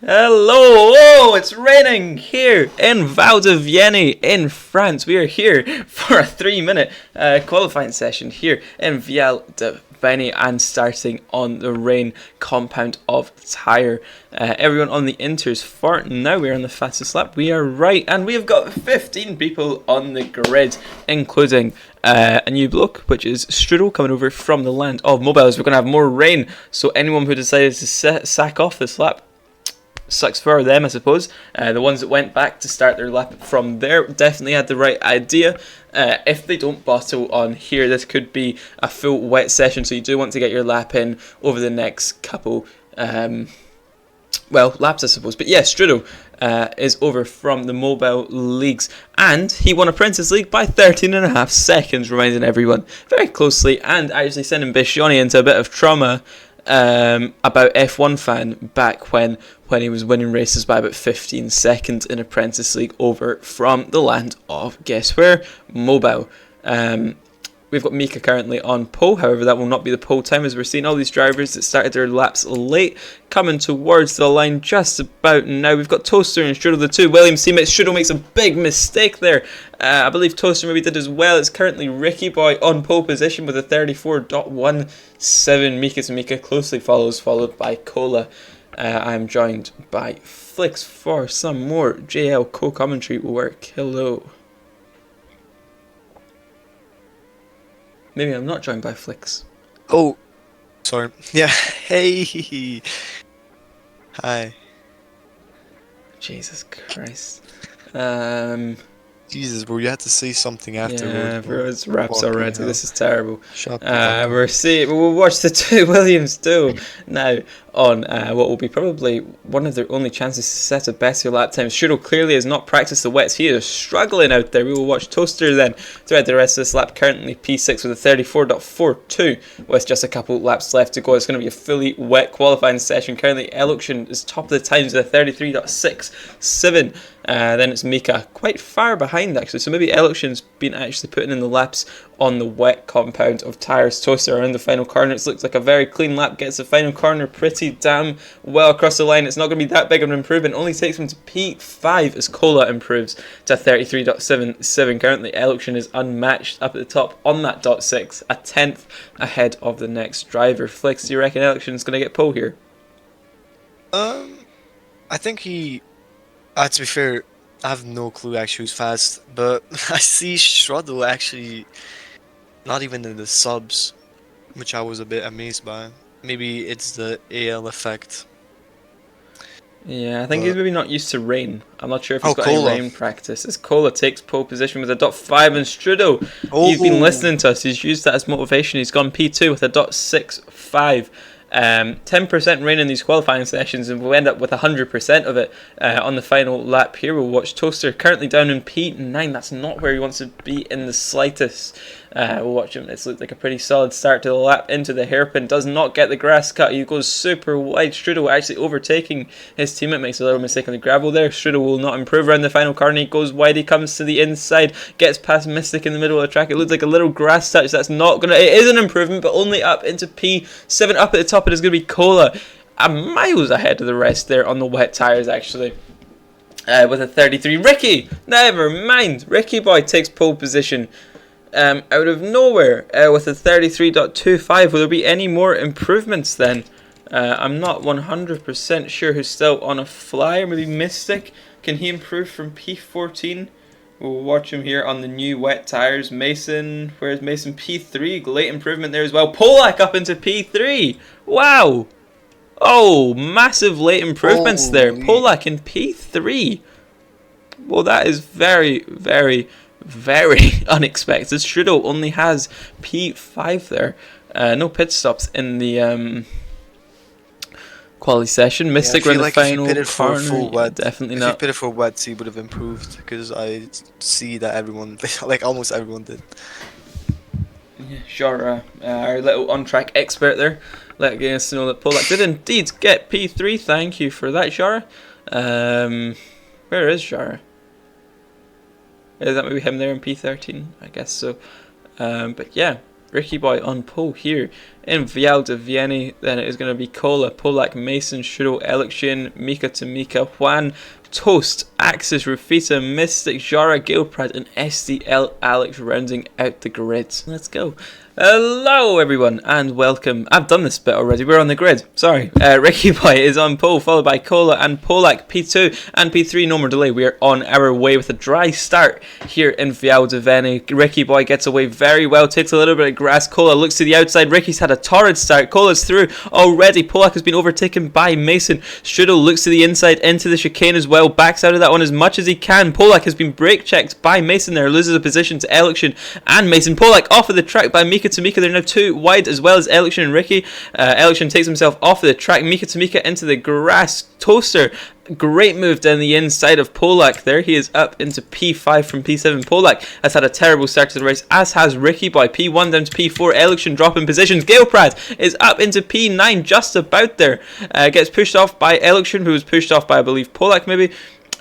Hello! Oh, it's raining here in Val de Vienne in France. We are here for a 3-minute qualifying session here in Val de Vienne and starting on the rain compound of Tyre. Everyone on the inters for now. We're on the fastest lap. We are right, and we have got 15 people on the grid, including a new bloke, which is Strudel, coming over from the land of mobiles. We're going to have more rain, so anyone who decided to sack off this lap, sucks for them, I suppose. The ones that went back to start their lap from there definitely had the right idea. If they don't bottle on here, this could be a full wet session, so you do want to get your lap in over the next couple laps, I suppose. But yeah, Strudel is over from the mobile leagues, and he won Apprentice League by 13.5 seconds, reminding everyone very closely, and actually sending Biscioni into a bit of trauma about F1 fan back when he was winning races by about 15 seconds in Apprentice League over from the land of, guess where, mobile. We've got Mika currently on pole, however that will not be the pole time, as we're seeing all these drivers that started their laps late coming towards the line just about now. We've got Toaster and Strudel, the two Williams teammates. Strudel makes a big mistake there. I believe Toaster maybe did as well. It's currently Ricky Boy on pole position with a 34.17. Mika closely follows, followed by Cola. I'm joined by Flicks for some more JL co-commentary work. Hello. Maybe I'm not joined by Flicks. Oh, sorry. Yeah. Hey. Hi. Jesus Christ. Jesus, bro, you had to say something afterwards. Yeah, bro, it's raps already. This is terrible. Shut up. We'll watch the two Williams duel now on what will be probably one of their only chances to set a better lap time. Strudel clearly has not practiced the wets. He is struggling out there. We will watch Toaster then throughout the rest of this lap. Currently P6 with a 34.42 with just a couple laps left to go. It's going to be a fully wet qualifying session. Currently Eluction is top of the times with a 33.67. Then it's Mika, quite far behind actually, so maybe Eluction's been actually putting in the laps on the wet compound of tyres. Toaster around the final corner. It looks like a very clean lap, gets the final corner pretty damn well across the line. It's not going to be that big of an improvement, only takes him to P5 as Cola improves to 33.77. Currently Eluction is unmatched up at the top on that .6, a tenth ahead of the next driver. Flicks, do you reckon Eluction's going to get pole here? I think he... to be fair, I have no clue actually who's fast, but I see Strudel actually not even in the subs, which I was a bit amazed by. Maybe it's the AL effect. Yeah, I think he's maybe not used to rain. I'm not sure if he's got Cola. any rain practice. As Cola takes pole position with a .5 and Strudel, he's been listening to us. He's used that as motivation. He's gone P2 with a .65. 10% rain in these qualifying sessions, and we'll end up with 100% of it on the final lap here. We'll watch Toaster currently down in P9. That's not where he wants to be in the slightest. We'll watch him. It's looked like a pretty solid start to the lap into the hairpin. Does not get the grass cut. He goes super wide. Strudel actually overtaking his teammate. Makes a little mistake on the gravel there. Strudel will not improve around the final corner. He goes wide. He comes to the inside. Gets past Mystic in the middle of the track. It looks like a little grass touch. That's not going to... It is an improvement, but only up into P7. Up at the top, it is going to be Cola. Miles ahead of the rest there on the wet tyres, actually. With a 33. Ricky! Never mind. Ricky Boy takes pole position. Out of nowhere with a 33.25. Will there be any more improvements then? I'm not 100% sure who's still on a flyer. Maybe Mystic. Can he improve from P14? We'll watch him here on the new wet tyres. Mason, where's Mason? P3. Late improvement there as well. Polak up into P3. Wow. Oh, massive late improvements there. Polak in P3. Well, that is very, very... very unexpected. Strudel only has P5 there. No pit stops in the quali session. Mystic around the final corner. Definitely not. If he pitted for wets, he would have improved, because I see that everyone, like almost everyone did. Yeah, sure. Our little on-track expert there, letting us know that Polak did indeed get P3. Thank you for that, Shara. Where is Shara? Is that maybe him there in P13? I guess so. But yeah, Ricky Boy on pole here in Vial de Vienne. Then it is going to be Cola, Polak, Mason, Strudel, Election, Mika to Mika, Juan, Toast, Axis, Rafita, Mystic, Jara, Gilprad, and SDL Alex rounding out the grid. Let's go. Hello everyone and welcome. I've done this bit already, we're on the grid, sorry. Ricky Boy is on pole, followed by Cola and Polak, P2 and P3, no more delay. We are on our way with a dry start here in Vial de Vienne. Ricky Boy gets away very well, takes a little bit of grass. Cola looks to the outside, Ricky's had a torrid start. Cola's through already, Polak has been overtaken by Mason. Strudel looks to the inside into the chicane as well, backs out of that one as much as he can. Polak has been brake checked by Mason there, loses a position to Election and Mason. Polak off of the track by Mika to Mika. They're now too wide as well as Election and Ricky. Election takes himself off of the track. Mika to Mika into the grass. Toaster, great move down the inside of Polak there. He is up into P5 from P7. Polak has had a terrible start to the race, as has Ricky Boy. P1 down to P4. Election dropping positions. Galeprad is up into P9 just about there. Gets pushed off by Election, who was pushed off by, I believe, Polak maybe.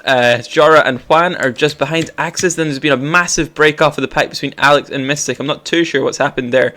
Jara and Juan are just behind Axis. Then there's been a massive break off of the pack between Alex and Mystic. I'm not too sure what's happened there.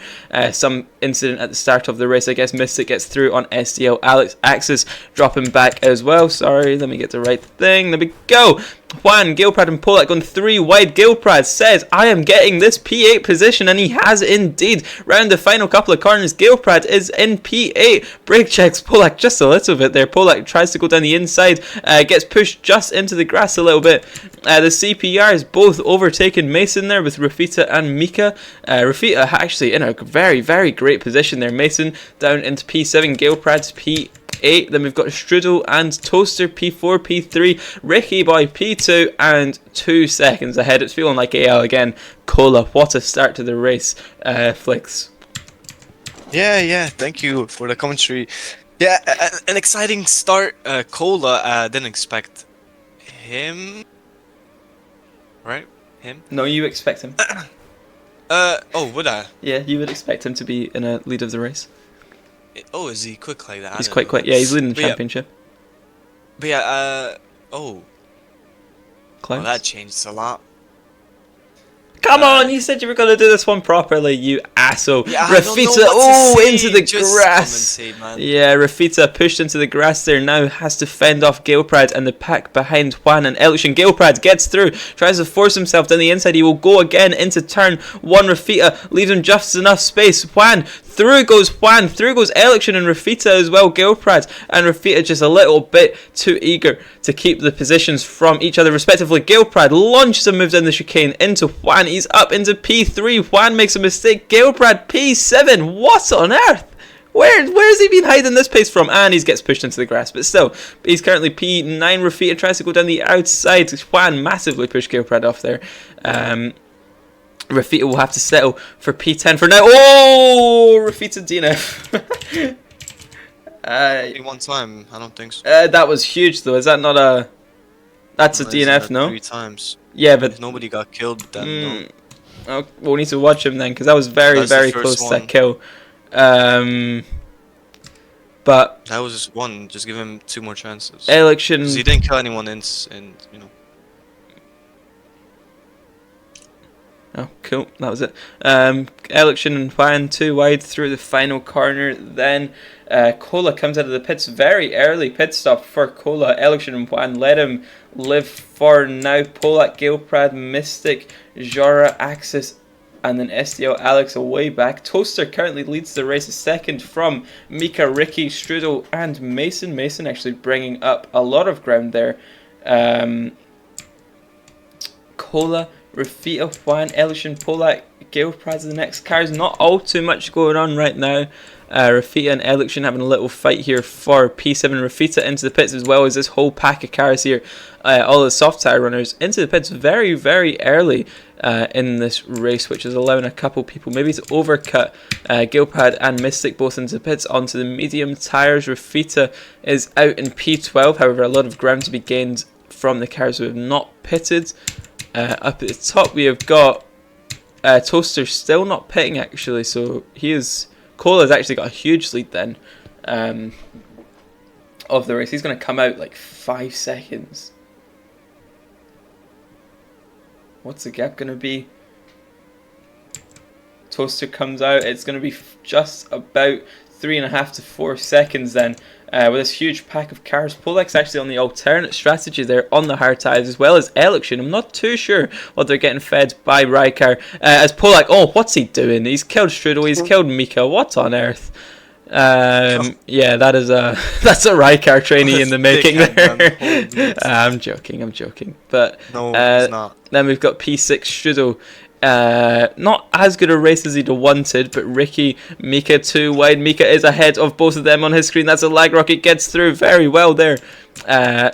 Some incident at the start of the race. I guess Mystic gets through on SDL. Alex, Axis dropping back as well. Sorry, let me get the right thing. There we go. Juan, Gilprad and Polak going 3 wide. Gilprad says, I am getting this P8 position, and he has indeed. Round the final couple of corners, Gilprad is in P8. Brake checks Polak just a little bit there. Polak tries to go down the inside, gets pushed just into the grass a little bit. The CPRs both overtaken Mason there with Rafita and Mika. Rafita actually in a very, very great position there. Mason down into P7, Gilprad's P8. Then we've got Strudel and Toaster P4, P3, Ricky Boy P2 and 2 seconds ahead. It's feeling like AL again. Cola, what a start to the race. Flicks. Yeah, thank you for the commentary. Yeah, an exciting start. Cola, didn't expect him. Right? Him? No, you expect him. Oh, would I? Yeah, you would expect him to be in a lead of the race. Oh, is he quick like that? He's quite quick. Yeah, he's leading the championship. But yeah, oh. Clowns. Well, that changed a lot. Come on, you said you were going to do this one properly, you asshole. Yeah, Rafita, into the just grass. man. Yeah, Rafita pushed into the grass there, now has to fend off Galeprad and the pack behind Juan and Election. Galeprad gets through, tries to force himself down the inside. He will go again into turn 1. Rafita leaves him just enough space. Juan, through goes Juan, through goes Election and Rafita as well. Galeprad and Rafita just a little bit too eager to keep the positions from each other respectively. Galeprad launches a move down the chicane into Juan. He's up into P3. Juan makes a mistake. Galeprad P7. What on earth? Where's he been hiding this pace from? And he gets pushed into the grass. But still, he's currently P9. Rafita tries to go down the outside. Juan massively pushed Galeprad off there. Rafita will have to settle for P10 for now. Oh, Rafita DNF. One time, I don't think so. That was huge though. Is that not a... That's a DNF, no? 3 times. Yeah, but... If nobody got killed then, no. Okay, we'll need to watch him then, because that was very, very close to that kill. But... That was just one. Just give him 2 more chances. Election... Because he didn't kill anyone in, you know. Oh, cool. That was it. Election and Juan 2 wide through the final corner. Then Cola comes out of the pits. Very early pit stop for Cola. Election and Juan let him live for now. Polak, Galeprad, Mystic, Jara, Axis, and then SDL Alex away back. Toaster currently leads the race, a second from Mika, Ricky, Strudel, and Mason. Mason actually bringing up a lot of ground there. Cola, Rafita, Juan, Election, Polak, Galeprad the next cars. Not all too much going on right now. Rafita and Election having a little fight here for P7. Rafita into the pits as well as this whole pack of cars here. All the soft tire runners into the pits very, very early in this race, which is allowing a couple people maybe to overcut. Gilpad and Mystic both into the pits onto the medium tires. Rafita is out in P12. However, a lot of ground to be gained from the cars who have not pitted. Up at the top we have got Toaster still not pitting actually, so Cola's actually got a huge lead then of the race. He's going to come out like 5 seconds. What's the gap going to be? Toaster comes out, it's going to be just about 3.5 to 4 seconds then. With this huge pack of cars, Polak's actually on the alternate strategy there on the hard tires, as well as Election. I'm not too sure what they're getting fed by Rykar. As Polak, oh, what's he doing? He's killed Strudel, he's killed Mika. What on earth? Yeah, that's a Rykar trainee in the making there. I'm joking. But no, it's not. Then we've got P6 Strudel. Not as good a race as he'd wanted, but Ricky, Mika too wide. Mika is ahead of both of them on his screen. That's a lag rocket, gets through very well there.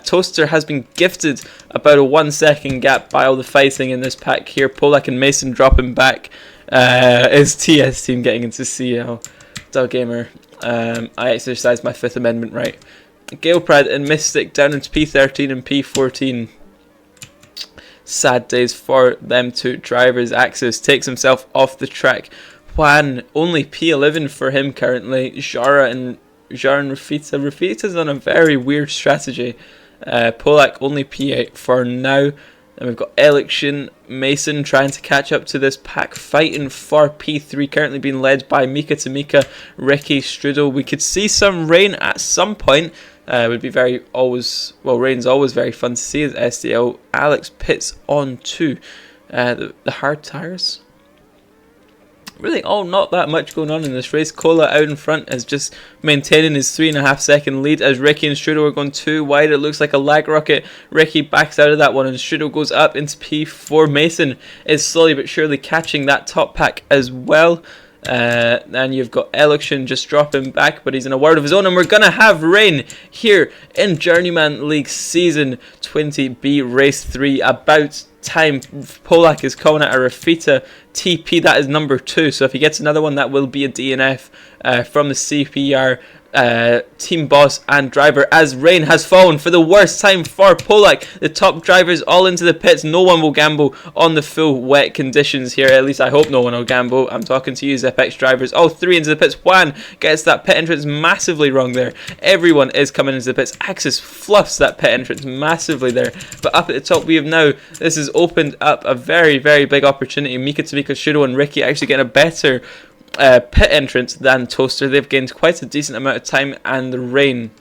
Toaster has been gifted about a 1 second gap by all the fighting in this pack here. Polak and Mason dropping back. Is TS team getting into CL? Dog Gamer, I exercised my 5th amendment right. Galeprad and Mystic down into P13 and P14. Sad days for them two drivers. Axis takes himself off the track. Juan, only P11 for him currently. Jara and Rafita. Rafita's on a very weird strategy. Polak only P8 for now. Then we've got Election, Mason trying to catch up to this pack, fighting for P3, currently being led by Mika to Mika, Ricky, Strudel. We could see some rain at some point. Would be rain's always very fun to see as SDL. Alex pits on to the hard tires. Really, not that much going on in this race. Cola out in front is just maintaining his 3.5 second lead as Ricky and Strudel are going too wide. It looks like a lag rocket. Ricky backs out of that one and Strudel goes up into P4. Mason is slowly but surely catching that top pack as well. Then you've got Election just dropping back, but he's in a world of his own, and we're going to have rain here in Journeyman League Season 20B Race 3. About time. Polak is calling out a Rafita TP. That is number 2, so if he gets another one, that will be a DNF from the CPR team boss and driver, as rain has fallen for the worst time for Polak. The top drivers all into the pits. No one will gamble on the full wet conditions here. At least I hope no one will gamble. I'm talking to you, Zepex drivers. All 3 into the pits. Juan gets that pit entrance massively wrong there. Everyone is coming into the pits. Axis fluffs that pit entrance massively there. But up at the top we have now, this has opened up a very, very big opportunity. Mika to Mika, Shudo and Ricky actually getting a better pit entrance than Toaster. They've gained quite a decent amount of time, and the rain.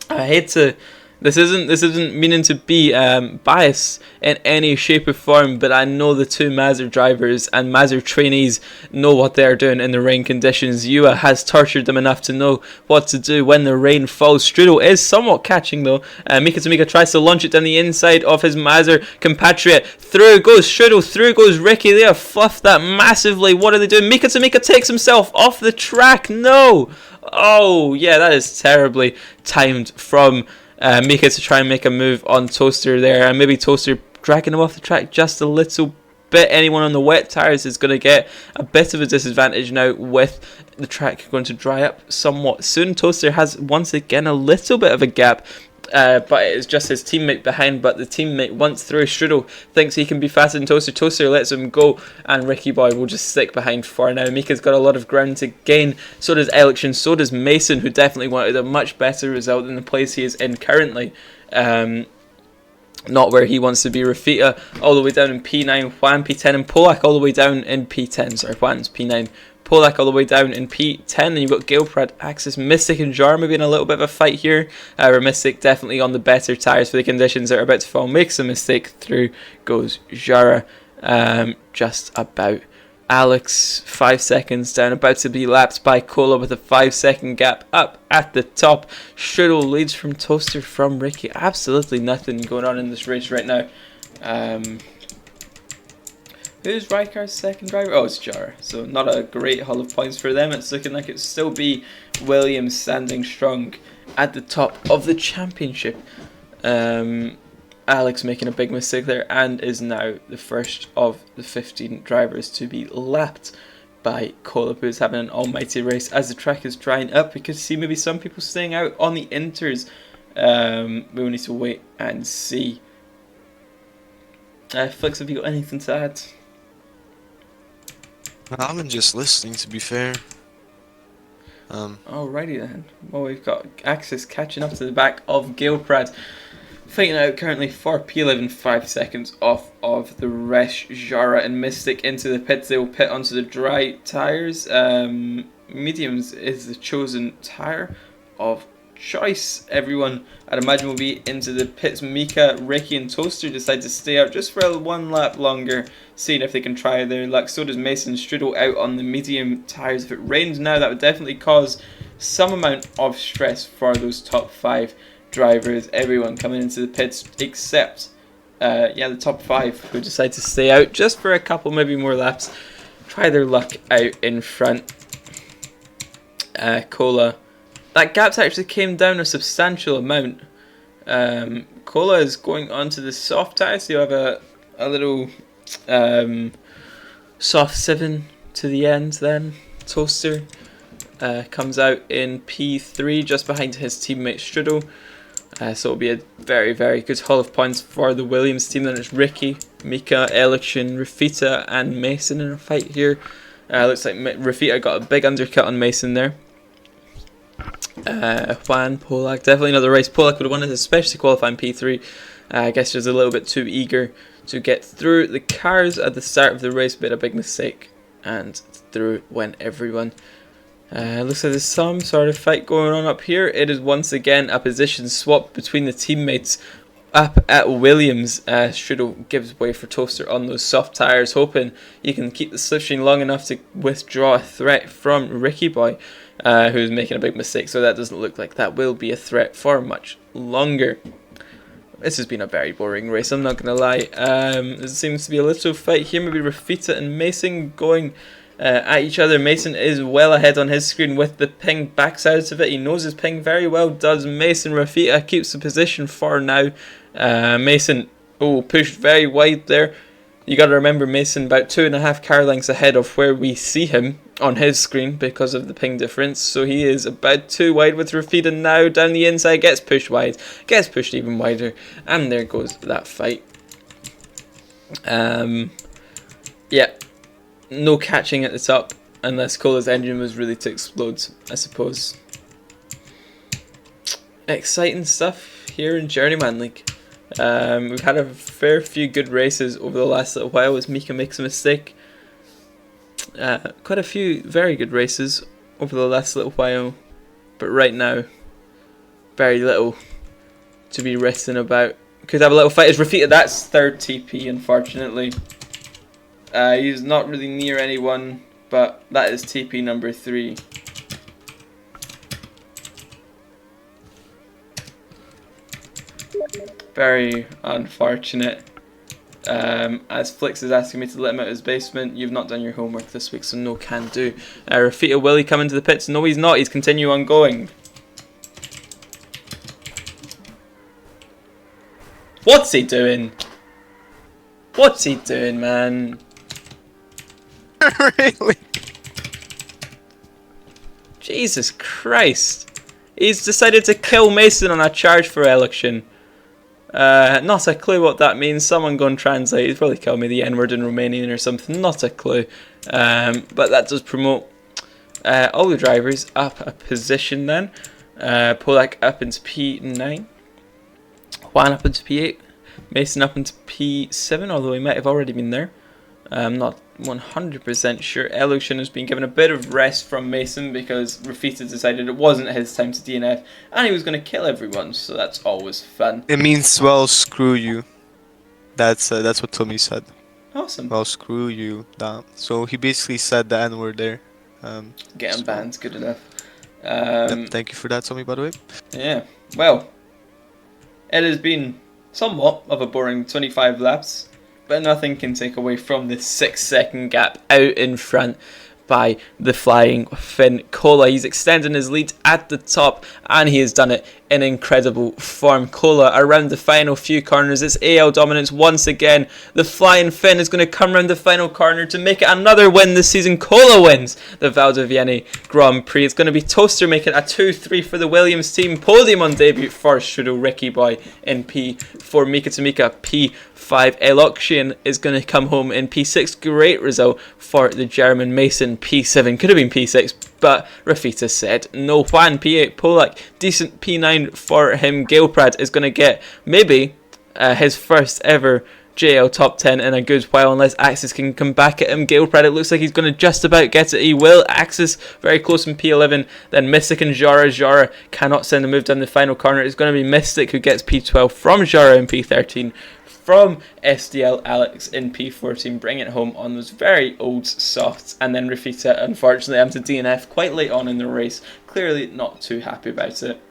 I hate to. This isn't meaning to be biased in any shape or form, but I know the two Mazur drivers and Mazur trainees know what they are doing in the rain conditions. Yua has tortured them enough to know what to do when the rain falls. Strudel is somewhat catching though. Mika to Mika tries to launch it down the inside of his Mazur compatriot. Through goes Strudel, through goes Ricky. They have fluffed that massively. What are they doing? Mika to Mika takes himself off the track. No! Oh, yeah, that is terribly timed from Mika to try and make a move on Toaster there, and maybe Toaster dragging him off the track just a little bit. Anyone on the wet tires is going to get a bit of a disadvantage now with the track going to dry up somewhat soon. Toaster has once again a little bit of a gap, but it's just his teammate behind, but the teammate once through. Strudel thinks he can be faster than Toaster. Toaster lets him go, and Ricky Boy will just stick behind for now. Mika's got a lot of ground to gain, so does Election, so does Mason, who definitely wanted a much better result than the place he is in currently. Not where he wants to be. Rafita all the way down in P9, Juan P10, and Polak all the way down in P10. Sorry, Juan's P9. Polak all the way down in P10, and you've got Galeprad, Axis, Mystic and Jar maybe in a little bit of a fight here. Where Mystic definitely on the better tyres for the conditions that are about to fall. Makes a mistake, through goes Jara. Just about. Alex 5 seconds down, about to be lapped by Cola with a 5 second gap up at the top. Strudel leads from Toaster, from Ricky. Absolutely nothing going on in this race right now. Who's Rykar's second driver? Oh, it's Jar. So not a great haul of points for them. It's looking like it'll still be Williams standing strong at the top of the championship. Alex making a big mistake there, and is now the first of the 15 drivers to be lapped by Cola, who's having an almighty race. As the track is drying up, we could see maybe some people staying out on the inters. We will need to wait and see. Flicks, have you got anything to add? I've been just listening, to be fair. Alrighty then. Well, we've got Axis catching up to the back of Galeprad. Fighting out currently for P11, 5 seconds off of the rest. Jara and Mystic into the pits. They will pit onto the dry tyres. Mediums is the chosen tyre of choice. Everyone, I'd imagine, will be into the pits. Mika, Ricky and Toaster decide to stay out just for one lap longer, seeing if they can try their luck. So does Mason. Strudel out on the medium tyres. If it rains now, that would definitely cause some amount of stress for those top 5 drivers. Everyone coming into the pits except the top 5 who decide to stay out just for a couple, maybe more laps, try their luck out in front. Cola, that gap's actually came down a substantial amount. Cola is going onto the soft tyres, so you have a little soft 7 to the end. Then Toaster comes out in P3 just behind his teammate Strudel. So it'll be a very, very good haul of points for the Williams team. Then it's Ricky, Mika, Election, Rafita and Mason in a fight here. Looks like Rafita got a big undercut on Mason there. Juan, Polak, definitely another race. Polak would have won it, especially qualifying P3. I guess he was a little bit too eager to get through the cars at the start of the race, made a big mistake, and through went everyone. Looks like there's some sort of fight going on up here. It is once again a position swap between the teammates up at Williams. Strudel gives way for Toaster on those soft tyres, hoping he can keep the slipstream long enough to withdraw a threat from Ricky Boy, who's making a big mistake. So that doesn't look like that will be a threat for much longer. This has been a very boring race, I'm not going to lie. There seems to be a little fight here. Maybe Rafita and Mason going at each other. Mason is well ahead on his screen with the ping, backs out of it. He knows his ping very well, does Mason. Rafita keeps the position for now. Mason, pushed very wide there. You got to remember Mason about 2.5 car lengths ahead of where we see him on his screen because of the ping difference. So he is about 2 wide with Rafita now down the inside, gets pushed wide, gets pushed even wider, and there goes that fight. No catching at the top unless Cola's engine was really to explode, I suppose. Exciting stuff here in Journeyman League. We've had a fair few good races over the last little while as Mika makes a mistake. Quite a few very good races over the last little while, but right now, very little to be written about. Could have a little fight as Rafita. That's 3rd TP, unfortunately. He's not really near anyone, but that is TP number 3. Very unfortunate. As Flix is asking me to let him out of his basement, you've not done your homework this week, so no can do. Rafita, will he come into the pits? No, he's not. He's continue on going. What's he doing? What's he doing, man? Really? Jesus Christ. He's decided to kill Mason on a charge for election. Not a clue what that means. Someone go and translate. He's probably called me the N-word in Romanian or something. Not a clue. But that does promote all the drivers up a position then. Polak up into P9. Juan up into P8. Mason up into P7, although he might have already been there. I'm not 100% sure. Elution has been given a bit of rest from Mason because Rafita decided it wasn't his time to DNF and he was going to kill everyone, so that's always fun. It means, well, screw you. That's what Tommy said. Awesome. Well, screw you. So he basically said the N-word there. Get him banned, good enough. Thank you for that, Tommy, by the way. Yeah, well, it has been somewhat of a boring 25 laps. But nothing can take away from the 6-second gap out in front by the flying Finn Cola. He's extending his lead at the top and he has done it in incredible form. Cola around the final few corners. It's AL dominance once again. The flying Finn is going to come around the final corner to make it another win this season. Cola wins the Val di Viene Grand Prix. It's going to be Toaster making a 2-3 for the Williams team. Podium on debut for Strudel. Ricky Boy in P4. Mika to Mika P5. Eloxian is going to come home in P6. Great result for the German Mason. P7 could have been P6. but Rafita said no. Juan P8 Polak, decent P9 for him. Gailprad is going to get maybe his first ever JL top 10 in a good while, unless Axis can come back at him. Gailprad, it looks like he's going to just about get it. He will. Axis very close in P11. Then Mystic and Jara. Jara cannot send a move down the final corner. It's going to be Mystic who gets P12 from Jara in P13. From SDL Alex in P14, bring it home on those very old softs. And then Rafita, unfortunately, I'm to DNF quite late on in the race. Clearly not too happy about it.